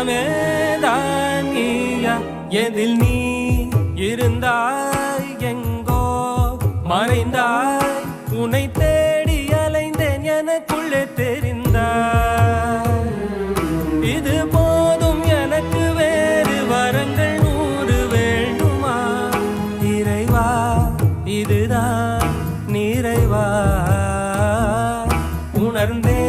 எல்லாமே தான் நீயா எதில் நீ இருந்தாய் எங்கோ மறைந்தாய் உன்னை தேடி அலைந்தேன் எனக்குள்ளே தெரிந்தாய் இது போதும் எனக்கு வேறு வரங்கள் 100 வேண்டுமா இறைவா இதுதான் நிறைவா உணர்ந்தே